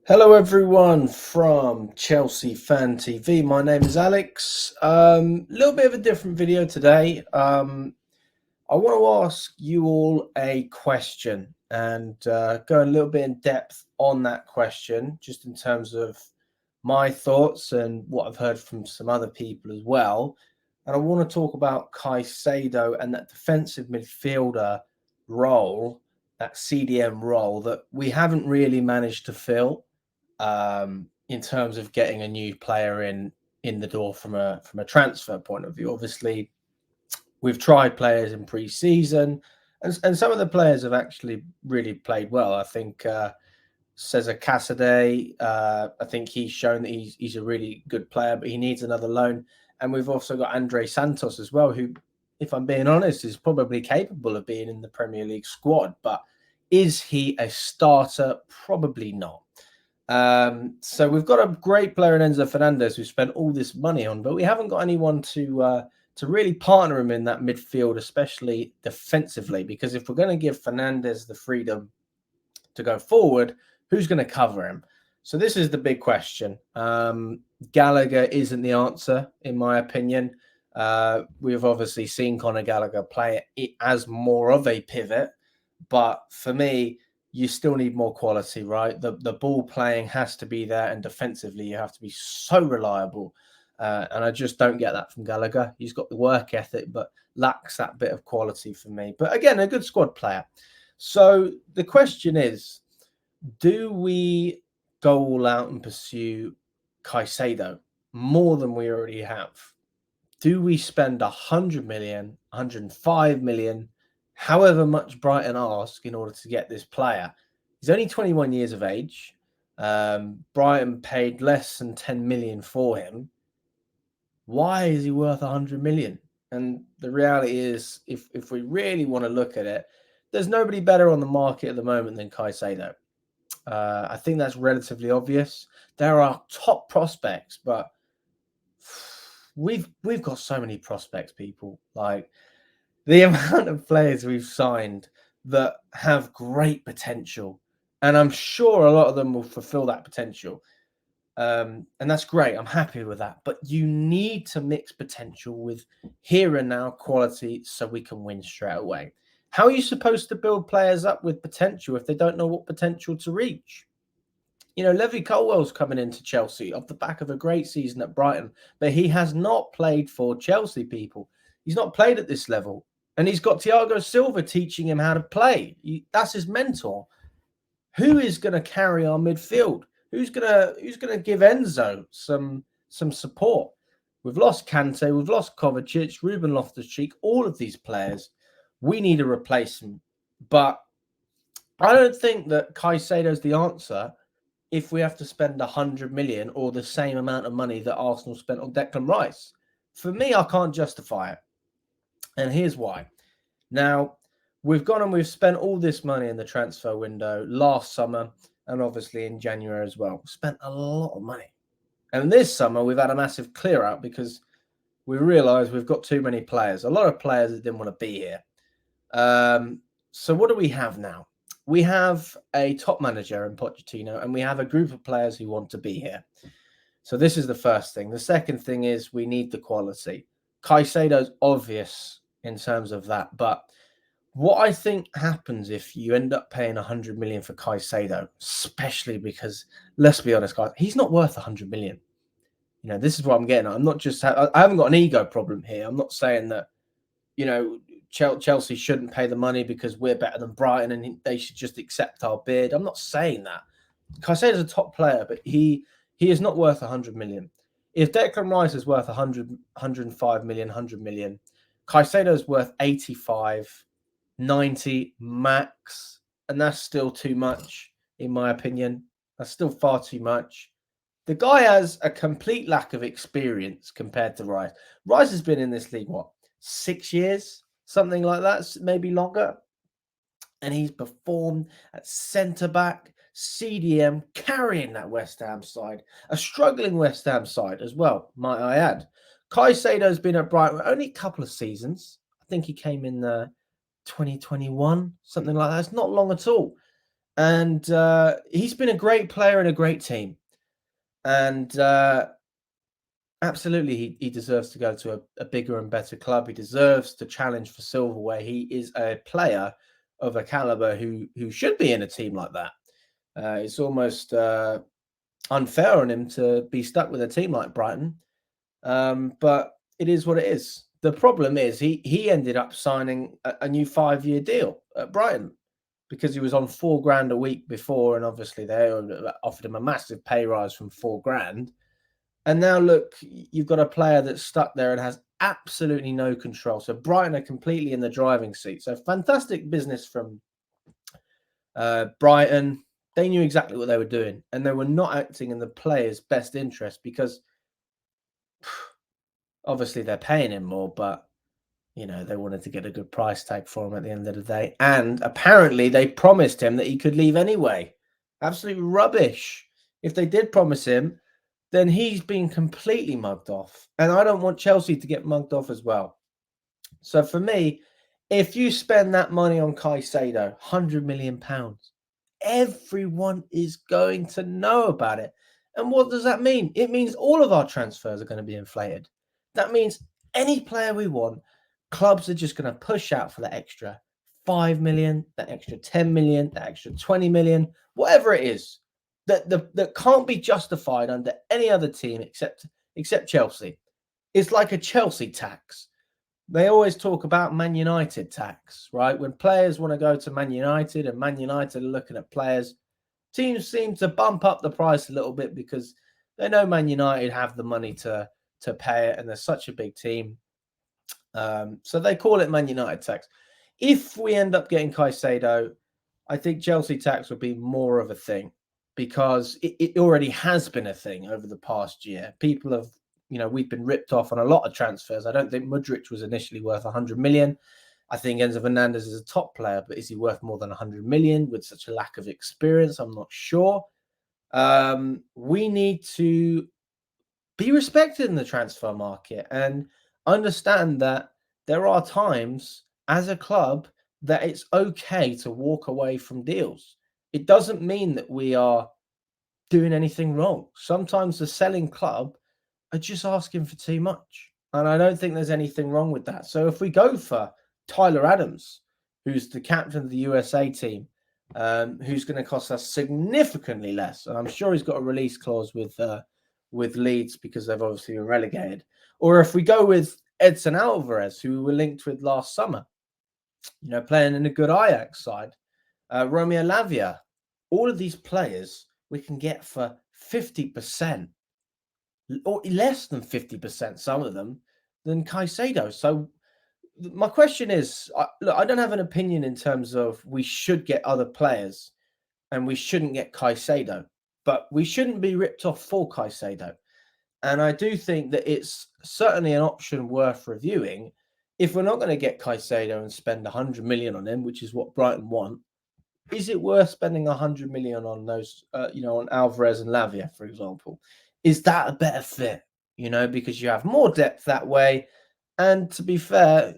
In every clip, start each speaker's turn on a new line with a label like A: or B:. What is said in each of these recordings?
A: Hello everyone from Chelsea Fan TV. My name is Alex. Little bit of a different video today. I want to ask you all a question and go a little bit in depth on that question, just in terms of my thoughts and what I've heard from some other people as well. And I want to talk about Caicedo and that defensive midfielder role, that CDM role that we haven't really managed to fill in terms of getting a new player in the door from a transfer point of view. Obviously, we've tried players in pre-season, and some of the players have actually really played well. I think Cesar Caicedo, I think he's shown that he's a really good player, but he needs another loan. And we've also got Andre Santos as well, who, if I'm being honest, is probably capable of being in the Premier League squad. But is he a starter? Probably not. So we've got a great player in Enzo Fernandez who spent all this money on, but we haven't got anyone to really partner him in that midfield, especially defensively. Because if we're going to give Fernandez the freedom to go forward, who's going to cover him? So this is the big question. Gallagher isn't the answer, in my opinion. We've obviously seen Conor Gallagher play it as more of a pivot, but for me, you still need more quality, right? The ball playing has to be there, and defensively, you have to be so reliable. And I just don't get that from Gallagher. He's got the work ethic, but lacks that bit of quality for me. But again, a good squad player. So the question is, do we go all out and pursue Caicedo more than we already have? Do we spend 100 million, 105 million, however much Brighton ask in order to get this player? He's only 21 years of age. Brighton paid less than 10 million for him. Why is he worth 100 million? And the reality is, if we really want to look at it, there's nobody better on the market at the moment than Caicedo. I think that's relatively obvious. There are top prospects, but we've got so many prospects, people. Like, the amount of players we've signed that have great potential, and I'm sure a lot of them will fulfill that potential. And that's great. I'm happy with that. But you need to mix potential with here and now quality so we can win straight away. How are you supposed to build players up with potential if they don't know what potential to reach? You know, Levi Colwell's coming into Chelsea off the back of a great season at Brighton, but he has not played for Chelsea, people. He's not played at this level. And he's got Thiago Silva teaching him how to play. That's his mentor. Who is going to carry our midfield? Who's gonna give Enzo some support? We've lost Kante, we've lost Kovacic, Ruben Loftus-Cheek, all of these players. We need a replacement. But I don't think that Caicedo's the answer if we have to spend 100 million or the same amount of money that Arsenal spent on Declan Rice. For me, I can't justify it. And here's why. Now, we've gone and we've spent all this money in the transfer window last summer and obviously in January as well. Spent a lot of money. And this summer, we've had a massive clear out because we realised we've got too many players. A lot of players that didn't want to be here. So what do we have now? We have a top manager in Pochettino, and we have a group of players who want to be here. So this is the first thing. The second thing is we need the quality. Caicedo's obvious in terms of that, but what I think happens if you end up paying 100 million for Caicedo, especially because, let's be honest, guys, he's not worth 100 million. You know, this is what I'm getting at. I'm not just, I haven't got an ego problem here. I'm not saying that, you know, Chelsea shouldn't pay the money because we're better than Brighton and they should just accept our bid. I'm not saying that. Caicedo's a top player, but he is not worth 100 million. If Declan Rice is worth 100, 105 million, 100 million, Caicedo is worth 85, 90 max, and that's still too much, in my opinion. That's still far too much. The guy has a complete lack of experience compared to Rice. Rice has been in this league, what, 6 years? Something like that, maybe longer. And he's performed at centre-back, CDM, carrying that West Ham side. A struggling West Ham side as well, might I add. Caicedo's been at Brighton only a couple of seasons. I think he came in 2021, something like that. It's not long at all. And he's been a great player in a great team. And absolutely, he deserves to go to a bigger and better club. He deserves to challenge for silverware. He is a player of a caliber who should be in a team like that. It's almost unfair on him to be stuck with a team like Brighton. But it is what it is. The problem is he ended up signing a new 5-year deal at Brighton because he was on £4,000 a week before, and obviously they offered him a massive pay rise from £4,000. And now look, you've got a player that's stuck there and has absolutely no control. So Brighton are completely in the driving seat. So fantastic business from Brighton. They knew exactly what they were doing, and they were not acting in the player's best interest because obviously they're paying him more, but they wanted to get a good price tag for him at the end of the day. And apparently they promised him that he could leave anyway. Absolute rubbish. If they did promise him, then he's been completely mugged off. And I don't want Chelsea to get mugged off as well. So for me, if you spend that money on Caicedo, £100 million, everyone is going to know about it. And what does that mean? It means all of our transfers are going to be inflated. That means any player we want, clubs are just going to push out for that extra 5 million, that extra 10 million, that extra 20 million, whatever it is that can't be justified under any other team except Chelsea. It's like a Chelsea tax. They always talk about Man United tax, right? When players want to go to Man United and Man United are looking at players, teams seem to bump up the price a little bit because they know Man United have the money to pay it, and they're such a big team. So they call it Man United tax. If we end up getting Caicedo, I think Chelsea tax will be more of a thing because it already has been a thing over the past year. People have, we've been ripped off on a lot of transfers. I don't think Mudryk was initially worth 100 million. I think Enzo Fernandez is a top player, but is he worth more than 100 million with such a lack of experience? I'm not sure. We need to be respected in the transfer market and understand that there are times as a club that it's okay to walk away from deals. It doesn't mean that we are doing anything wrong. Sometimes the selling club are just asking for too much. And I don't think there's anything wrong with that. So if we go for Tyler Adams, who's the captain of the USA team, who's going to cost us significantly less, and I'm sure he's got a release clause with Leeds because they've obviously been relegated. Or if we go with Edson Alvarez, who we were linked with last summer, playing in a good Ajax side, Romeo Lavia, all of these players we can get for 50% or less than 50%, some of them, than Caicedo. So my question is, look, I don't have an opinion in terms of we should get other players and we shouldn't get Caicedo, but we shouldn't be ripped off for Caicedo. And I do think that it's certainly an option worth reviewing. If we're not going to get Caicedo and spend 100 million on him, which is what Brighton want, is it worth spending 100 million on those, on Alvarez and Lavia, for example? Is that a better fit? Because you have more depth that way. And to be fair,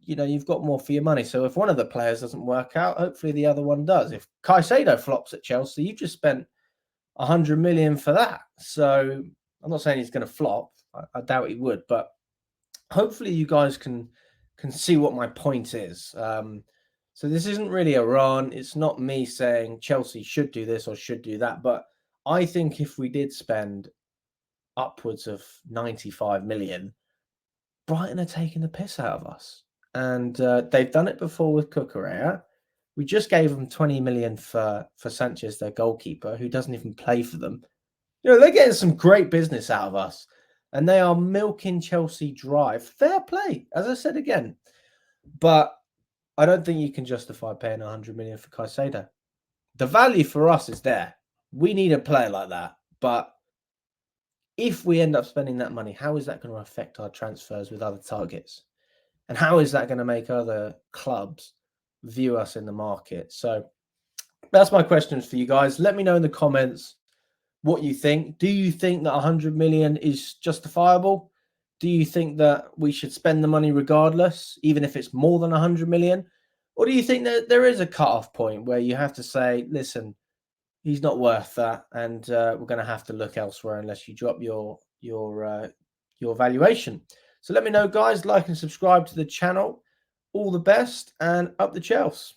A: you've got more for your money. So if one of the players doesn't work out, hopefully the other one does. If Caicedo flops at Chelsea, you've just spent 100 million for that. So I'm not saying he's going to flop. I doubt he would, but hopefully you guys can see what my point is. So this isn't really a run. It's not me saying Chelsea should do this or should do that. But I think if we did spend upwards of 95 million, Brighton are taking the piss out of us. And they've done it before with Cucurella. We just gave them 20 million for Sanchez, their goalkeeper, who doesn't even play for them. They're getting some great business out of us. And they are milking Chelsea dry. Fair play, as I said again. But I don't think you can justify paying 100 million for Caicedo. The value for us is there. We need a player like that. But if we end up spending that money, how is that going to affect our transfers with other targets? And how is that going to make other clubs view us in the market? So that's my questions for you guys. Let me know in the comments what you think. Do you think that 100 million is justifiable? Do you think that we should spend the money regardless, even if it's more than 100 million? Or do you think that there is a cut-off point where you have to say, listen, he's not worth that, and we're going to have to look elsewhere unless you drop your valuation? So let me know, guys. Like and subscribe to the channel. All the best, and up the Chels.